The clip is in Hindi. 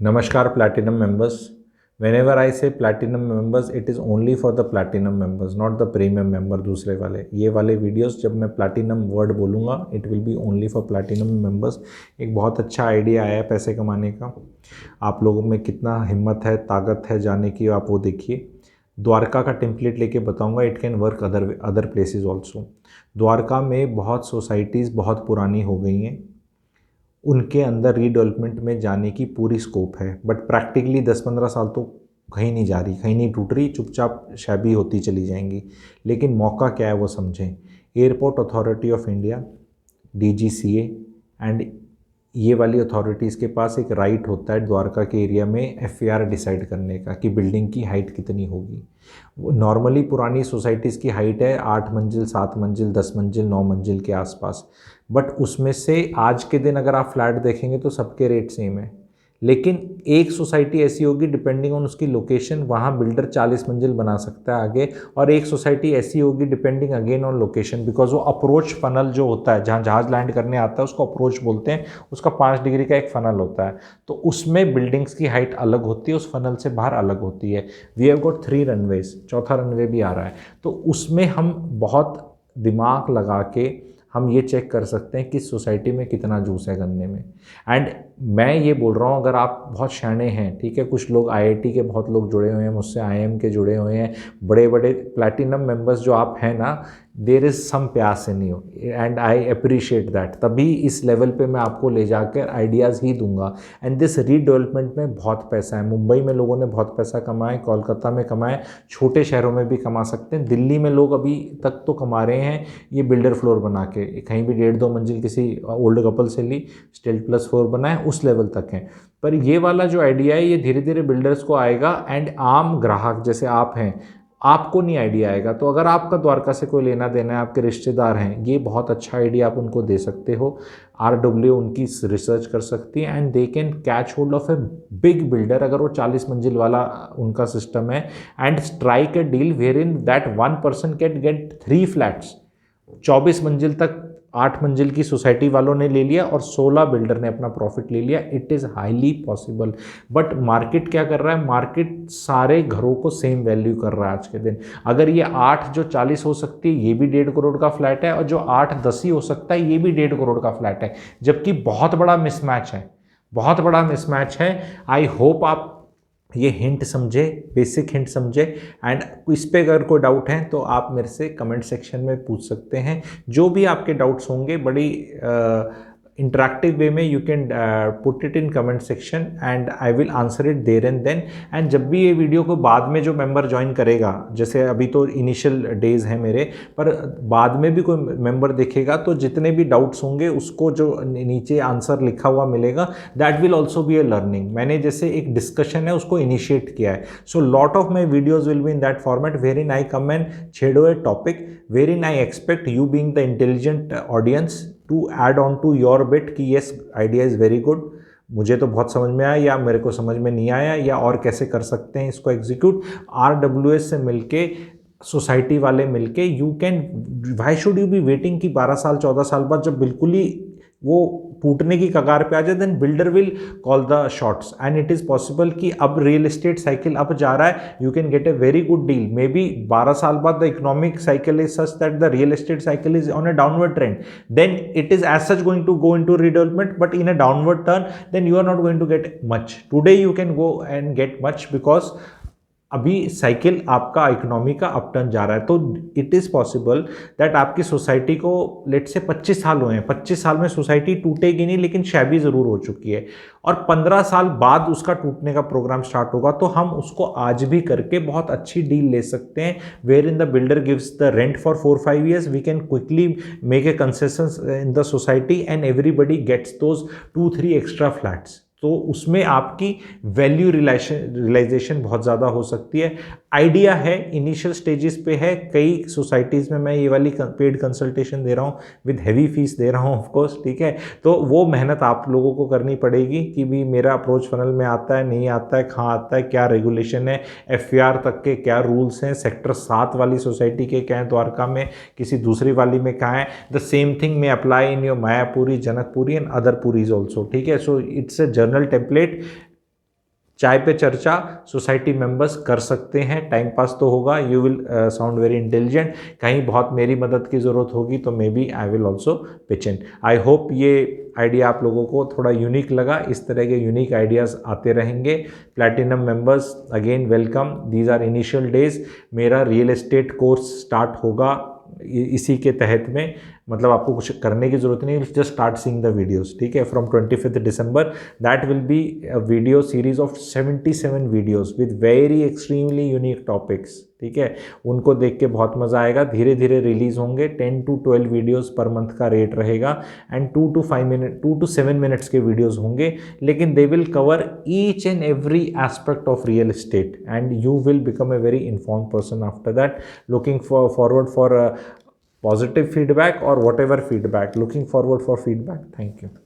Namaskar platinum members. Whenever I say platinum members, it is only for the platinum members, not the premium member दूसरे वाले। ये वाले वीडियोस जब मैं platinum वर्ड बोलूँगा, it will be only for platinum members। एक बहुत अच्छा आइडिया आया है पैसे कमाने का। आप लोगों में कितना हिम्मत है, ताकत है जाने की, आप वो देखिए। द्वारका का टेम्पलेट लेके बताऊंगा, it can work other places also. Dwarka में बहुत सोसाइटीज़ बहुत पुरानी हो गई हैं, उनके अंदर रीडेवलपमेंट में जाने की पूरी स्कोप है, बट प्रैक्टिकली 10-15 साल तो कहीं नहीं जा रही, कहीं नहीं टूट रही, चुपचाप शैबी होती चली जाएंगी। लेकिन मौका क्या है वो समझें। Airport authority of India, DGCA and ये वाली अथॉरिटीज़ के पास एक राइट होता है द्वारका के एरिया में FAR डिसाइड करने का कि बिल्डिंग की हाइट कितनी होगी। नॉर्मली पुरानी सोसाइटीज़ की हाइट है 8 मंजिल, 7 मंजिल, 10 मंजिल, 9 मंजिल के आसपास। बट उसमें से आज के दिन अगर आप फ्लैट देखेंगे तो सबके रेट सेम है। लेकिन एक सोसाइटी ऐसी होगी, डिपेंडिंग ऑन उसकी लोकेशन, वहाँ बिल्डर 40 मंजिल बना सकता है आगे। और एक सोसाइटी ऐसी होगी depending again on location, because वो अप्रोच फनल जो होता है, जहाँ जहाज लैंड करने आता है उसको अप्रोच बोलते हैं, उसका 5 डिग्री का एक फनल होता है। तो उसमें बिल्डिंग्स की हाइट अलग होती है, उस फनल से बाहर अलग होती है। वी हैव गॉट 3 रनवेज, चौथा रनवे भी आ रहा है। तो उसमें हम बहुत दिमाग लगा के हम ये चेक कर सकते हैं कि सोसाइटी में कितना जूस है गन्ने में। एंड मैं ये बोल रहा हूँ, अगर आप बहुत शाणे हैं, ठीक है, कुछ लोग IIT के बहुत लोग जुड़े हुए हैं मुझसे, IIM के जुड़े हुए हैं, बड़े बड़े प्लैटिनम मेंबर्स जो आप हैं ना, देयर इज़ सम प्यास in you and I appreciate that. तभी इस लेवल पे मैं आपको ले जाकर आइडियाज़ ही दूंगा। एंड दिस रीडेवलपमेंट में बहुत पैसा है। मुंबई में लोगों ने बहुत पैसा कमाया, कोलकाता में कमाया, छोटे शहरों में भी कमा सकते हैं। दिल्ली में लोग अभी तक तो कमा रहे हैं ये बिल्डर फ्लोर बना के, कहीं भी 1.5-2 मंजिल किसी ओल्ड कपल से ली, स्टिल प्लस 4 बनाए, उस लेवल तक हैं। पर ये वाला जो आइडिया है ये धीरे धीरे बिल्डर्स को आएगा एंड आम ग्राहक जैसे आप हैं, आपको नहीं आइडिया आएगा। तो अगर आपका द्वारका से कोई लेना देना है, आपके रिश्तेदार हैं, ये बहुत अच्छा आइडिया आप उनको दे सकते हो। RW उनकी रिसर्च कर सकती है and they can catch hold of a big builder, अगर वो 40 मंजिल वाला उनका सिस्टम है, and strike a deal wherein that 1 person can get 3 flats. 24 मंजिल तक 8 मंजिल की सोसाइटी वालों ने ले लिया और 16 बिल्डर ने अपना प्रॉफिट ले लिया। It is highly possible. But market क्या कर रहा है, मार्केट सारे घरों को सेम वैल्यू कर रहा है आज के दिन। अगर ये 8 जो 40 हो सकती है, ये भी 1.5 करोड़ का फ्लैट है, और जो 8-10 ही हो सकता है, ये भी 1.5 करोड़ का फ्लैट है। जबकि बहुत बड़ा मिसमैच है, बहुत बड़ा मिसमैच है। आई होप आप ये हिंट समझे, बेसिक हिंट समझे। एंड इस पे अगर कोई डाउट है तो आप मेरे से कमेंट सेक्शन में पूछ सकते हैं। जो भी आपके डाउट्स होंगे, बड़ी इंटरेक्टिव वे में you can put it in comment section and I will answer it there and then. And जब भी ये वीडियो को बाद में जो मेंबर ज्वाइन करेगा, जैसे अभी तो इनिशियल डेज हैं मेरे, पर बाद में भी कोई मेंबर देखेगा तो जितने भी डाउट्स होंगे उसको जो नीचे आंसर लिखा हुआ मिलेगा, that will also be a learning. मैंने जैसे एक डिस्कशन है उसको इनिशिएट किया है। So lot of my videos will be in that format wherein I come and छेड़ो a topic wherein I expect you being the intelligent audience to add on to your bit कि yes idea is very good, मुझे तो बहुत समझ में आया, या मेरे को समझ में नहीं आया, या और कैसे कर सकते हैं इसको एग्जीक्यूट। RWS से मिलके, सोसाइटी वाले मिलके, you can, why should you be waiting कि 12 साल 14 साल बाद जब बिल्कुल ही वो टूटने की कगार पे आ जाए, then builder will call the shots. And it is possible कि अब रियल एस्टेट साइकिल अप जा रहा है, you can get a very good deal. Maybe 12 साल बाद the economic cycle is such that the real estate cycle is on a downward trend, then it is as such going to go into redevelopment, but in a downward turn, then you are not going to get much. Today you can go and get much because अभी साइकिल आपका इकोनॉमी का अपटर्न जा रहा है। तो इट इज़ पॉसिबल दैट आपकी सोसाइटी को लेट से 25 साल हुए हैं, 25 साल में सोसाइटी टूटेगी नहीं लेकिन शैबी ज़रूर हो चुकी है, और 15 साल बाद उसका टूटने का प्रोग्राम स्टार्ट होगा। तो हम उसको आज भी करके बहुत अच्छी डील ले सकते हैं, wherein the builder gives the rent for 4-5 years, we can quickly make a concessions in the society and everybody gets those 2-3 extra flats. तो उसमें आपकी वैल्यू रियलाइजेशन बहुत ज़्यादा हो सकती है। आइडिया है, इनिशियल स्टेजेस पे है। कई सोसाइटीज़ में मैं ये वाली पेड कंसल्टेशन दे रहा हूँ, विद हैवी फीस दे रहा हूँ ऑफ कोर्स, ठीक है। तो वो मेहनत आप लोगों को करनी पड़ेगी कि भी मेरा अप्रोच फनल में आता है, नहीं आता है, कहाँ आता है, क्या रेगुलेशन है, FAR तक के क्या रूल्स हैं, सेक्टर 7 वाली सोसाइटी के क्या है द्वारका में, किसी दूसरी वाली में कहाँ है। द सेम थिंग में apply in your Mayapuri, Janakpuri and other puris also, ठीक है। So it's a journal template चाय पे चर्चा सोसाइटी मेंबर्स कर सकते हैं, टाइम पास तो होगा, you will sound very intelligent. कहीं बहुत मेरी मदद की ज़रूरत होगी तो maybe I will also pitch in. I hope ये आइडिया आप लोगों को थोड़ा यूनिक लगा। इस तरह के यूनिक आइडियाज़ आते रहेंगे। Platinum members again welcome, these are initial days. मेरा रियल एस्टेट कोर्स स्टार्ट होगा इसी के तहत में, मतलब आपको कुछ करने की ज़रूरत नहीं, just start seeing the videos, ठीक है। From 25 December that will be a video series of 77 videos with very extremely unique topics, ठीक है। उनको देख के बहुत मज़ा आएगा। धीरे धीरे रिलीज़ होंगे। 10 to 12 वीडियोस पर मंथ का रेट रहेगा एंड 2 to 7 मिनट्स के वीडियोस होंगे, लेकिन they will cover each and every aspect of real estate and you will become a very informed person after that. Looking forward for positive feedback or whatever feedback, looking forward for feedback. Thank you.